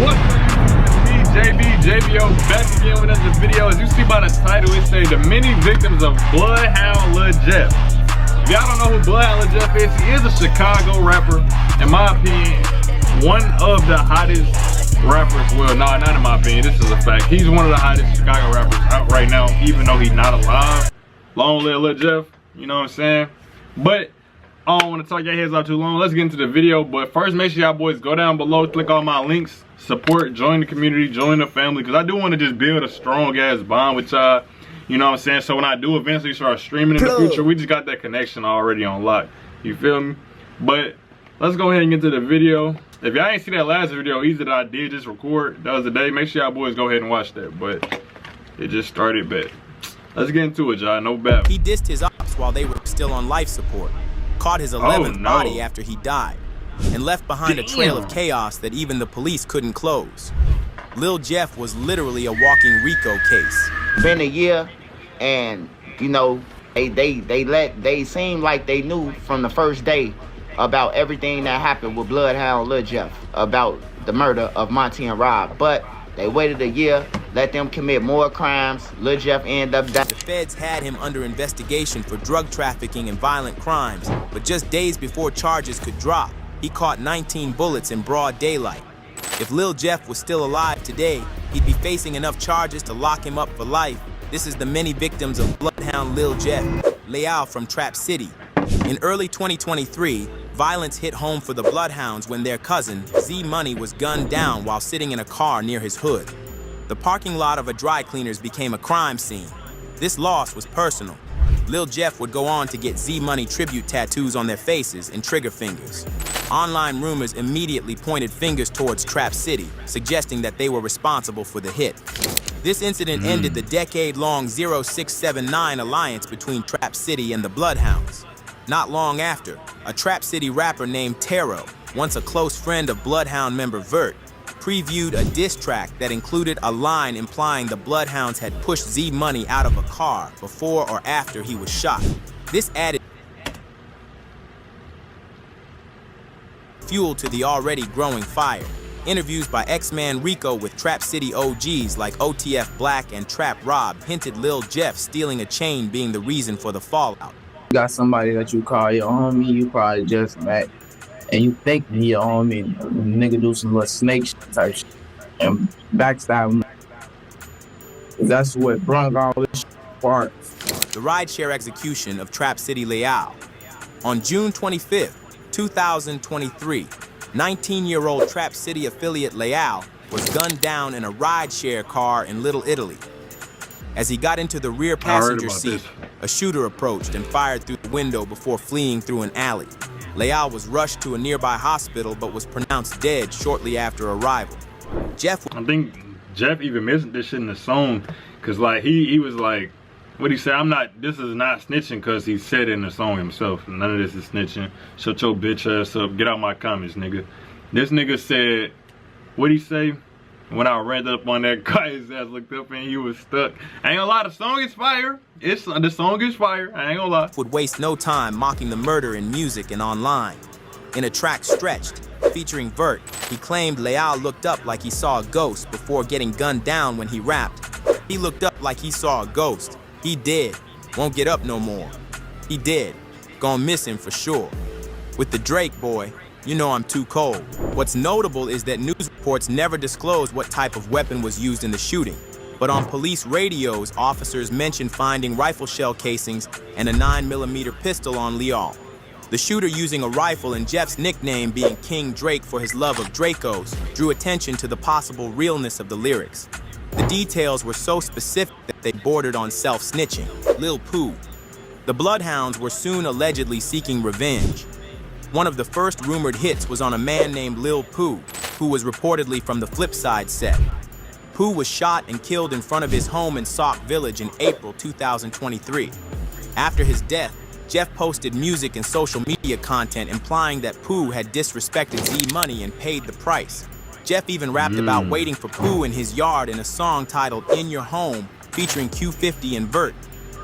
What's up, JBO back again with another video. As you see by the title, it says the many victims of BLOODHOUNDLILJEFF. If y'all don't know who BLOODHOUNDLILJEFF is, he is a Chicago rapper. In my opinion, one of the hottest rappers. Well, no, not in my opinion, this is a fact. He's one of the hottest Chicago rappers out right now, even though he's not alive. Long live Lil Jeff, you know what I'm saying? But I don't want to talk your heads out too long. Let's get into the video. But first, make sure y'all boys go down below, click all my links, support, join the community, join the family, because I do want to just build a strong ass bond with y'all, you know what I'm saying? So when I do eventually start streaming in the future, we just got that connection already on lock, you feel me? But let's go ahead and get to the video. If y'all ain't see that last video either that I did just record the other day, make sure y'all boys go ahead and watch that. But it just started back. Let's get into it, y'all. No bad. He dissed his ops while they were still on life support, caught his 11th body after he died, and left behind a trail of chaos that even the police couldn't close. Lil Jeff was literally a walking RICO case. Been a year, and you know, they seemed like they knew from the first day about everything that happened with BLOODHOUNDLILJEFF, about the murder of Monty and Rob, but they waited a year, let them commit more crimes. Lil Jeff ended up dying. The feds had him under investigation for drug trafficking and violent crimes, but just days before charges could drop, he caught 19 bullets in broad daylight. If Lil Jeff was still alive today, he'd be facing enough charges to lock him up for life. This is the many victims of BLOODHOUNDLILJEFF, Leal from Trap City. In early 2023, violence hit home for the Bloodhounds when their cousin, Z Money, was gunned down while sitting in a car near his hood. The parking lot of a dry cleaner's became a crime scene. This loss was personal. Lil Jeff would go on to get Z Money tribute tattoos on their faces and trigger fingers. Online rumors immediately pointed fingers towards Trap City, suggesting that they were responsible for the hit. This incident ended the decade-long 0679 alliance between Trap City and the Bloodhounds. Not long after, a Trap City rapper named Taro, once a close friend of Bloodhound member Vert, previewed a diss track that included a line implying the Bloodhounds had pushed Z Money out of a car before or after he was shot. This added fuel to the already growing fire. Interviews by X-Man Rico with Trap City OGs like OTF Black and Trap Rob hinted Lil Jeff stealing a chain being the reason for the fallout. You got somebody that you call your homie, you probably just met, and you think he your homie, nigga do some little snake shit type shit, and backstab him. That's what brought all this shit apart. The rideshare execution of Trap City Leal. On June 25th, 2023, 19-year-old Trap City affiliate Leal was gunned down in a rideshare car in Little Italy. As he got into the rear passenger seat, a shooter approached and fired through the window before fleeing through an alley. Leal was rushed to a nearby hospital but was pronounced dead shortly after arrival. I think Jeff even mentioned this shit in the song, cause like he was like, what he said, this is not snitching, because he said it in the song himself. None of this is snitching. Shut your bitch ass up. Get out my comments, nigga. This nigga said, what'd he say? When I ran up on that guy, his ass looked up and he was stuck. I ain't gonna lie, the song is fire. The song is fire, I ain't gonna lie. Would waste no time mocking the murder in music and online. In a track Stretched, featuring Vert, he claimed Leal looked up like he saw a ghost before getting gunned down when he rapped. He looked up like he saw a ghost. He dead. Won't get up no more. He dead. Gonna miss him for sure. With the Drake boy, you know I'm too cold. What's notable is that news reports never disclosed what type of weapon was used in the shooting. But on police radios, officers mentioned finding rifle shell casings and a 9mm pistol on Leal. The shooter using a rifle and Jeff's nickname being King Drake for his love of Dracos drew attention to the possible realness of the lyrics. The details were so specific that they bordered on self-snitching. Lil Pooh. The Bloodhounds were soon allegedly seeking revenge. One of the first rumored hits was on a man named Lil Pooh, who was reportedly from the Flipside set. Pooh was shot and killed in front of his home in Sauk Village in April 2023. After his death, Jeff posted music and social media content implying that Pooh had disrespected Z Money and paid the price. Jeff even rapped about waiting for Pooh in his yard in a song titled In Your Home, featuring Q50 and Vert.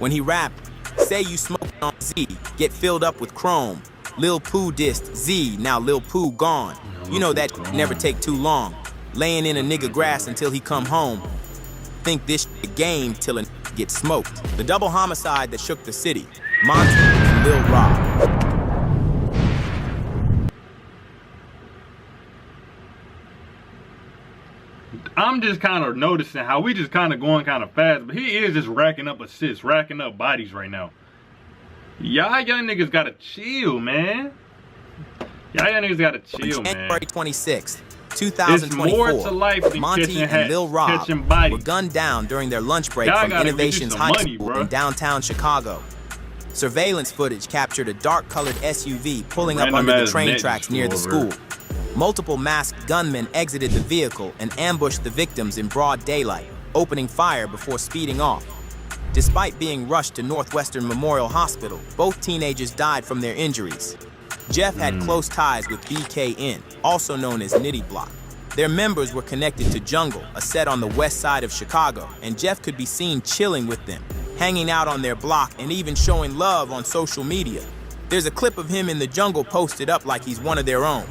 When he rapped, "Say you smoking on Z, get filled up with chrome. Lil Pooh dissed Z, now Lil Pooh gone. You know that never take too long. laying in a nigga grass until he come home. Think this a game till a get smoked. The double homicide that shook the city. Monty and Lil Rob. I'm just kind of noticing how we just kind of going kind of fast, but he is just racking up assists, racking up bodies right now. Y'all young niggas gotta chill, man. Y'all young niggas gotta chill, man. January 26th, 2024, it's more to life than Monty and Lil Rob were gunned down during their lunch break from Innovations High School in downtown Chicago. Surveillance footage captured a dark-colored SUV pulling up under the train tracks near the school. Multiple masked gunmen exited the vehicle and ambushed the victims in broad daylight, opening fire before speeding off. Despite being rushed to Northwestern Memorial Hospital, both teenagers died from their injuries. Jeff had close ties with BKN, also known as Nitty Block. Their members were connected to Jungle, a set on the west side of Chicago, and Jeff could be seen chilling with them, hanging out on their block and even showing love on social media. There's a clip of him in the Jungle posted up like he's one of their own.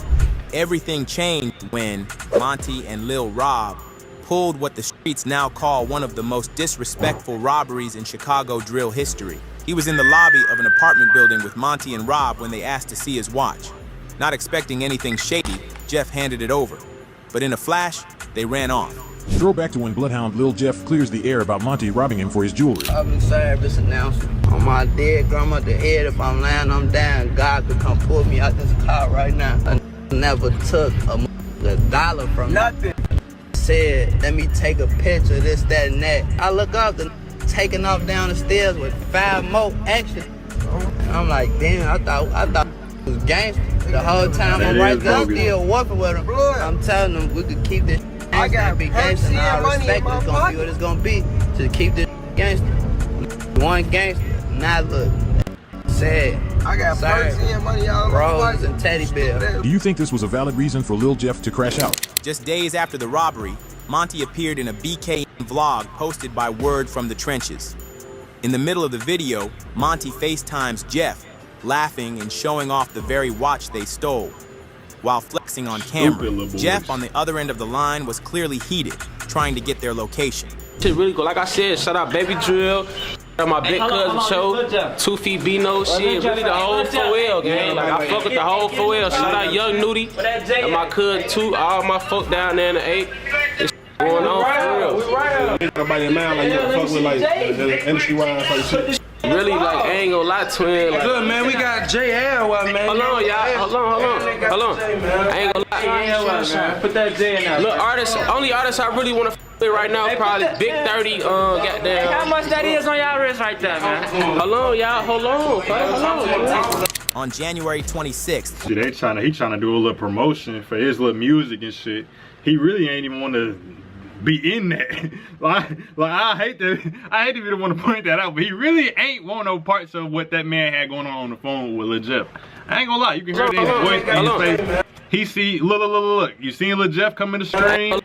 Everything changed when Monty and Lil Rob pulled what the streets now call one of the most disrespectful robberies in Chicago drill history. He was in the lobby of an apartment building with Monty and Rob when they asked to see his watch. Not expecting anything shady, Jeff handed it over. But in a flash, they ran off. Throwback to when BloodyHoundLilJeff clears the air about Monty robbing him for his jewelry. Public service announcement. On my dead grandmother's head, if I'm lying, I'm down. God could come pull me out this car right now. I never took a dollar from nothing. Said, let me take a picture, this, that, and that. I look up, the taking off down the stairs with 5 more extra. I'm like, damn, I thought it was gangster. The whole time I'm right there, still working with him. I'm telling them we could keep this gangster, be gangster, and I respect it's gonna be what it's gonna be to keep this gangster. One gangster, now look, sad. I got Percy and money all roses and teddy bears. Do you think this was a valid reason for Lil Jeff to crash out? Just days after the robbery, Monty appeared in a BKN vlog posted by Word from the Trenches. In the middle of the video, Monty FaceTimes Jeff, laughing and showing off the very watch they stole. While flexing on camera, Jeff on the other end of the line was clearly heated, trying to get their location. Shit really cool. Like I said, shout out Baby Drill, my big cousin show, 2 Feet Bino, shit, really the whole 4L gang. Like I fuck with the whole 4L. Shout out Young Nudie and my cousin too, all my folk down there in the 8. This going on for real. Everybody in mind, like you gotta fuck with like industry wise, like shit. Really, like, I ain't gonna lie, twin. Like, Look, man, we got JL, man. hold on, y'all. Hold on. I ain't gonna lie. Put that J in there. Look, only artist I really wanna with right now, probably Big 30, goddamn. How much that is on y'all wrist right there, man? Hold on, y'all. Hold on. On January 26th, See, he trying to do a little promotion for his little music and shit. He really ain't even want to be in that. like I hate to be the one to point that out, but he really ain't want no parts of what that man had going on the phone with Lil Jeff. I ain't gonna lie, you can hear it in his voice and his face. He see, look, you seen Lil Jeff come in the stream?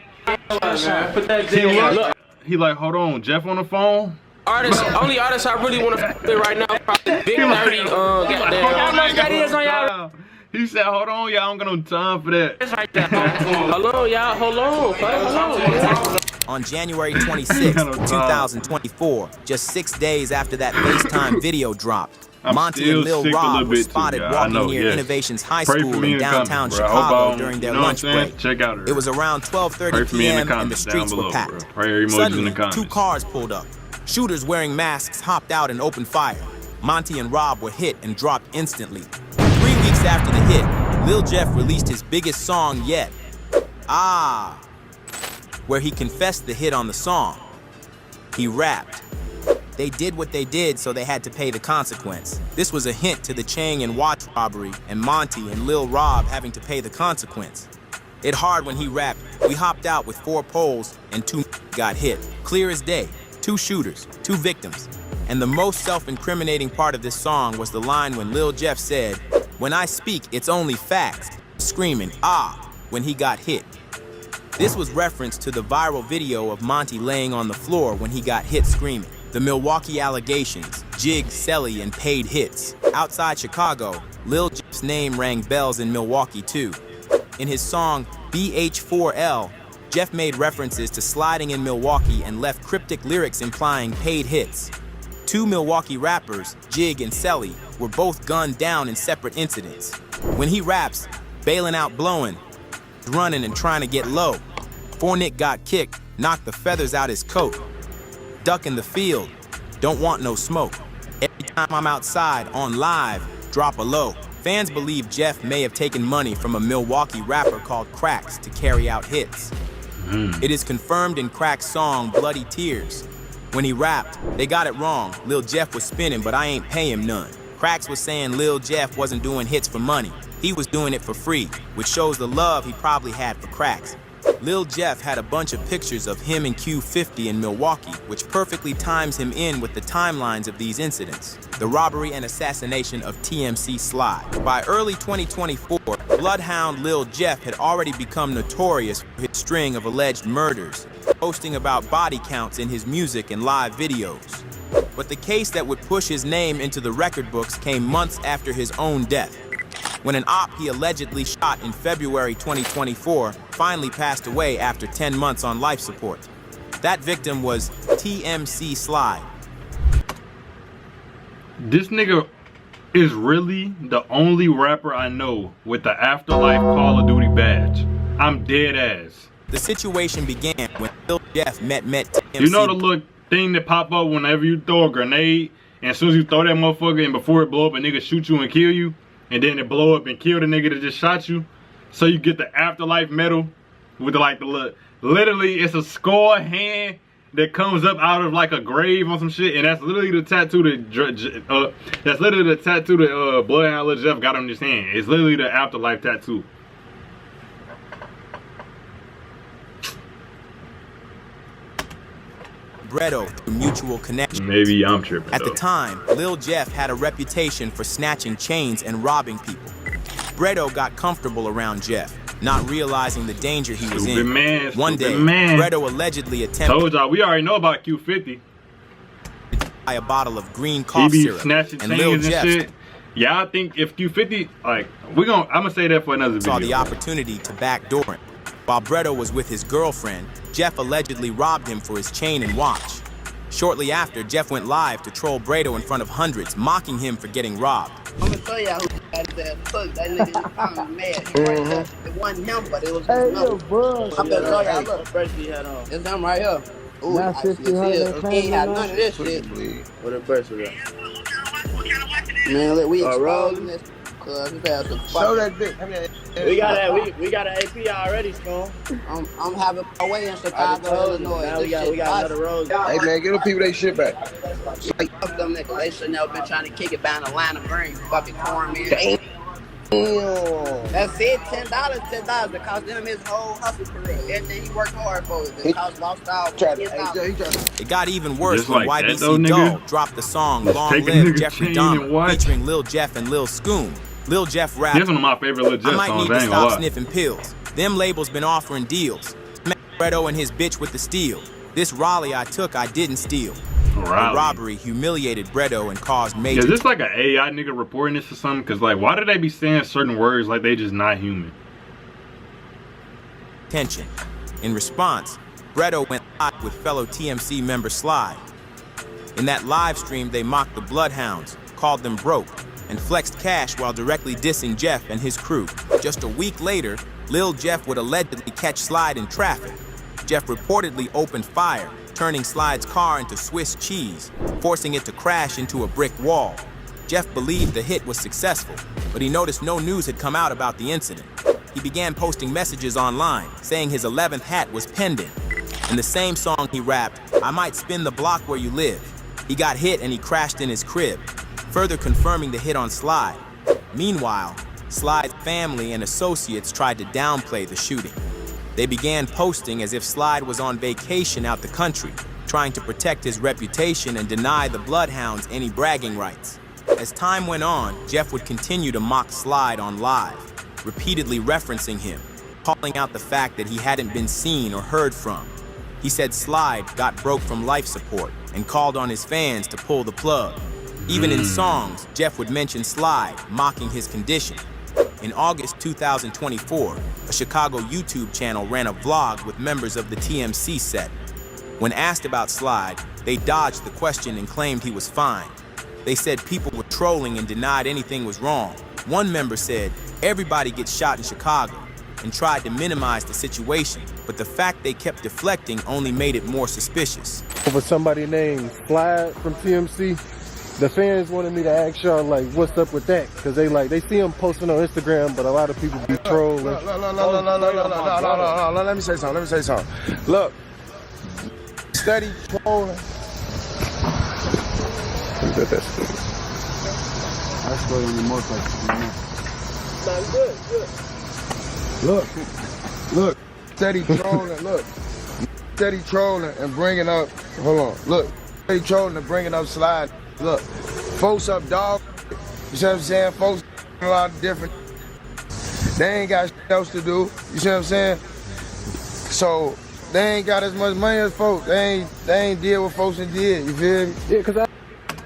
He like, hold on, Jeff on the phone? Only artist I really want to with right now, probably Big 30, goddamn. How much that is on y'all? He said, hold on, y'all, I don't got no time for that. It's right there, man. Hold on, y'all. Hold on. on January 26, 2024, just 6 days after that FaceTime video dropped, Monty and Lil Rob were spotted walking near Innovations High School in downtown Chicago during their lunch break. It was around 12:30 p.m. and the streets were packed. Suddenly, 2 cars pulled up. Shooters wearing masks hopped out and opened fire. Monty and Rob were hit and dropped instantly. 3 weeks after the hit, Lil Jeff released his biggest song yet, AHHH, where he confessed the hit on the song. He rapped. They did what they did, so they had to pay the consequence. This was a hint to the Chang and Watch robbery and Monty and Lil Rob having to pay the consequence. It hard when he rapped, we hopped out with 4 poles and 2 got hit. Clear as day, 2 shooters, 2 victims. And the most self-incriminating part of this song was the line when Lil Jeff said, when I speak, it's only facts, screaming, ah, when he got hit. This was reference to the viral video of Monty laying on the floor when he got hit screaming. The Milwaukee allegations, Jig, Selly, and paid hits. Outside Chicago, Lil Jeff's name rang bells in Milwaukee too. In his song BH4L, Jeff made references to sliding in Milwaukee and left cryptic lyrics implying paid hits. Two Milwaukee rappers, Jig and Selly, were both gunned down in separate incidents. When he raps, bailing out blowing, running and trying to get low. Fournick got kicked, knocked the feathers out his coat. Duck in the field, don't want no smoke. Every time I'm outside, on live, drop a low. Fans believe Jeff may have taken money from a Milwaukee rapper called Cracks to carry out hits. It is confirmed in Crack's song, Bloody Tears. When he rapped, they got it wrong. Lil Jeff was spinning, but I ain't pay him none. Cracks was saying Lil Jeff wasn't doing hits for money. He was doing it for free, which shows the love he probably had for Cracks. Lil Jeff had a bunch of pictures of him and Q50 in Milwaukee, which perfectly times him in with the timelines of these incidents. The robbery and assassination of TMC Sly. By early 2024, Bloodhound Lil Jeff had already become notorious for his string of alleged murders, posting about body counts in his music and live videos. But the case that would push his name into the record books came months after his own death, when an op he allegedly shot in February 2024 finally passed away after 10 months on life support. That victim was TMC Sly. This nigga is really the only rapper I know with the Afterlife Call of Duty badge. I'm dead ass. The situation began when Lil Jeff met TMC. You know the little thing that pop up whenever you throw a grenade, and as soon as you throw that motherfucker and before it blow up, a nigga shoot you and kill you? And then it blow up and kill the nigga that just shot you. So you get the Afterlife medal with the look. Literally, it's a skull hand that comes up out of like a grave on some shit, and that's literally the tattoo that Bloodhound Lil Jeff got on his hand. It's literally the Afterlife tattoo. Bredo through mutual connection. Maybe I'm tripping. At the time, Lil Jeff had a reputation for snatching chains and robbing people. Bredo got comfortable around Jeff, not realizing the danger he was in. One day, Bredo allegedly attempted. Told y'all, we already know about Q50. To buy a bottle of green cough syrup, snatching and Lil Jeff shit. Yeah, I think if Q50, like, I'm gonna say that for another video. Saw the opportunity to backdoor him. While Bredo was with his girlfriend, Jeff allegedly robbed him for his chain and watch. Shortly after, Jeff went live to troll Bredo in front of hundreds, mocking him for getting robbed. I'm gonna tell y'all who got that fuck. That nigga was mad. It wasn't him, but it was his number. I'm gonna tell y'all, look, first he had on. It's him right here. Ooh, I see his. He ain't had none of this shit. What a burst of that. Man, look, we exposing this. Show that dick. We got an AP already, Spoon. I'm having a way in Chicago, Illinois. Now we got another road. Hey man, give the people their shit back. Like, fuck them niggas. They should never been trying to kick it down the line of green. Fucking corn, man. That's it. $10. It cost him his whole hustle career. Everything he worked hard for. It cost lost out. It got even worse just when like YBC Doll dropped the song Long Live Jeffrey Dahmer, featuring Lil Jeff and Lil Scoom. Lil Jeff rapped, "This one of my favorite Lil Jeff I might songs, need to ain't stop gonna lie. sniffing pills. Them labels been offering deals. Smack Bredo and his bitch with the steel. This Raleigh I took, I didn't steal." The robbery humiliated Bredo and caused major... Is this like an AI nigga reporting this or something? Because, like, why do they be saying certain words like they just not human? tension. In response, Bredo went live with fellow TMC member Sly. In that live stream, they mocked the Bloodhounds, called them broke, and flexed cash while directly dissing Jeff and his crew. Just a week later, Lil Jeff would allegedly catch Slide in traffic. Jeff reportedly opened fire, turning Slide's car into Swiss cheese, forcing it to crash into a brick wall. Jeff believed the hit was successful, but he noticed no news had come out about the incident. He began posting messages online, saying his 11th hat was pending. In the same song he rapped, "I might spin the block where you live." He got hit and he crashed in his crib, further confirming the hit on Slide. Meanwhile, Slide's family and associates tried to downplay the shooting. They began posting as if Slide was on vacation out the country, trying to protect his reputation and deny the Bloodhounds any bragging rights. As time went on, Jeff would continue to mock Slide on live, repeatedly referencing him, calling out the fact that he hadn't been seen or heard from. He said Slide got broke from life support and called on his fans to pull the plug. Even in songs, Jeff would mention Slide, mocking his condition. In August 2024, a Chicago YouTube channel ran a vlog with members of the TMC set. When asked about Slide, they dodged the question and claimed he was fine. They said people were trolling and denied anything was wrong. One member said, "Everybody gets shot in Chicago," and tried to minimize the situation, but the fact they kept deflecting only made it more suspicious. Over somebody named Slide from TMC, the fans wanted me to ask y'all, like, what's up with that? Because they see him posting on Instagram, but a lot of people be trolling. Look, let me say something. Look, steady trolling. That's what on the motorcycle. Look, steady trolling, steady trolling and bringing up, steady trolling and bringing up Slide. Look, folks up dog, you see what I'm saying? Folks a lot of different, they ain't got shit else to do, you see what I'm saying? So, they ain't got as much money as folks, they ain't deal with folks and did, you feel me? Yeah, cause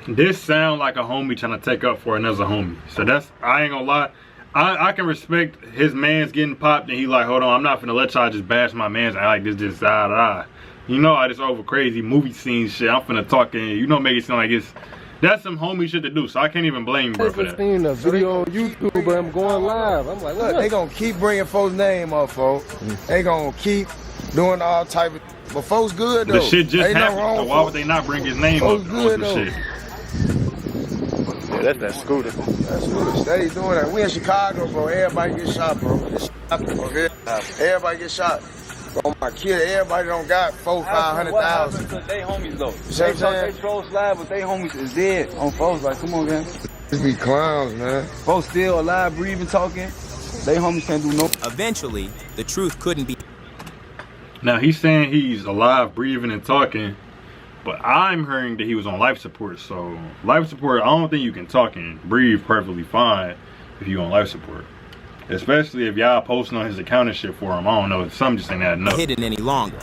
this sound like a homie trying to take up for another homie. So that's, I ain't gonna lie, I can respect his man's getting popped and he like, hold on, I'm not finna let y'all just bash my man's and act like this just da. You know, I just over crazy movie scene shit. I'm finna talk and you know, make it sound like it's, that's some homie shit to do. So I can't even blame bro for that. I seen a video on YouTube, but I'm going live. I'm like, look, they gonna keep bringing folks' name up, folks. They gonna keep doing all type of, but folks good though. The shit just ain't happened, wrong, so why would they not bring his name up on some shit? Yeah, that's that scooter. That scooter steady doing that. We in Chicago, bro. Everybody get shot, bro. Everybody get shot. Bro, my kid, everybody don't got 400,000, 500,000. They homies though. They troll Slide, but they homies is dead on folks. Like, come on, man. Just be clowns, man. Folks still alive, breathing, talking. They homies can't do no. Eventually, the truth couldn't be. Now he's saying he's alive, breathing, and talking, but I'm hearing that he was on life support. So life support, I don't think you can talk and breathe perfectly fine if you on life support. Especially if y'all posting on his account and shit for him. I don't know, something just ain't adding up. Hidden any longer.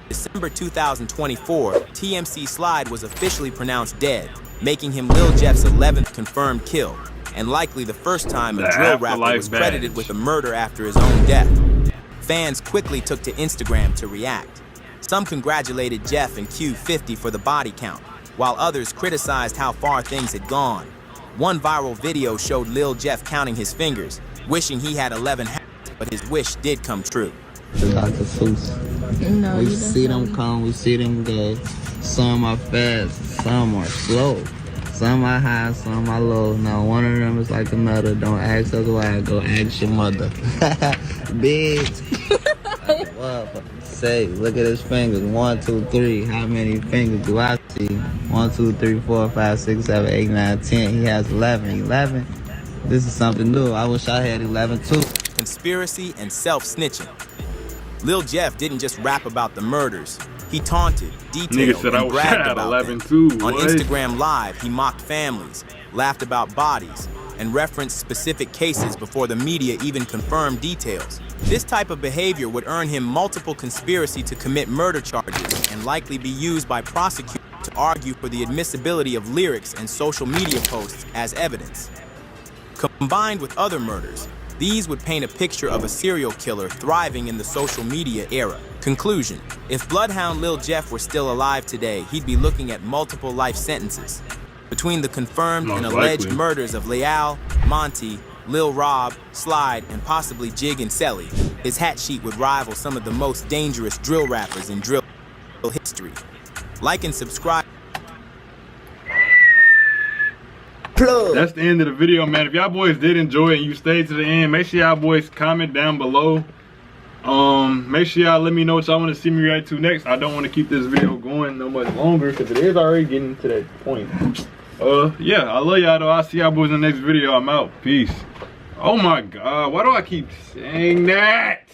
December 2024, TMC Slide was officially pronounced dead, making him Lil Jeff's 11th confirmed kill, and likely the first time a drill rapper was credited with a murder after his own death. Fans quickly took to Instagram to react. Some congratulated Jeff and Q50 for the body count, while others criticized how far things had gone. One viral video showed Lil Jeff counting his fingers, wishing he had 11 hands, but his wish did come true. Dr. Seuss. No, we see them come, we see them go. Some are fast, some are slow. Some are high, some are low. Now one of them is like another. Don't ask us why, go ask your mother. Bitch. What say? Look at his fingers. 1, 2, 3. How many fingers do I see? 1, 2, 3, 4, 5, 6, 7, 8, 9, 10. He has 11. 11. This is something new. I wish I had 11 too. Conspiracy and self-snitching. Lil Jeff didn't just rap about the murders. He taunted, detailed, and bragged about them. On Instagram Live, he mocked families, laughed about bodies, and referenced specific cases before the media even confirmed details. This type of behavior would earn him multiple conspiracy to commit murder charges and likely be used by prosecutors to argue for the admissibility of lyrics and social media posts as evidence. Combined with other murders, these would paint a picture of a serial killer thriving in the social media era. Conclusion: if Bloodhound Lil Jeff were still alive today, he'd be looking at multiple life sentences. Between the confirmed and alleged murders of Leal, Monty, Lil Rob, Slide, and possibly Jig and Selly, his hat sheet would rival some of the most dangerous drill rappers in drill history. Like and subscribe. That's the end of the video, man. If y'all boys did enjoy it and you stayed to the end, make sure y'all boys comment down below. Make sure y'all let me know what y'all want to see me react to next. I don't want to keep this video going no much longer because it is already getting to that point. Yeah, I love y'all though. I'll see y'all boys in the next video. I'm out. Peace. Oh my God, why do I keep saying that?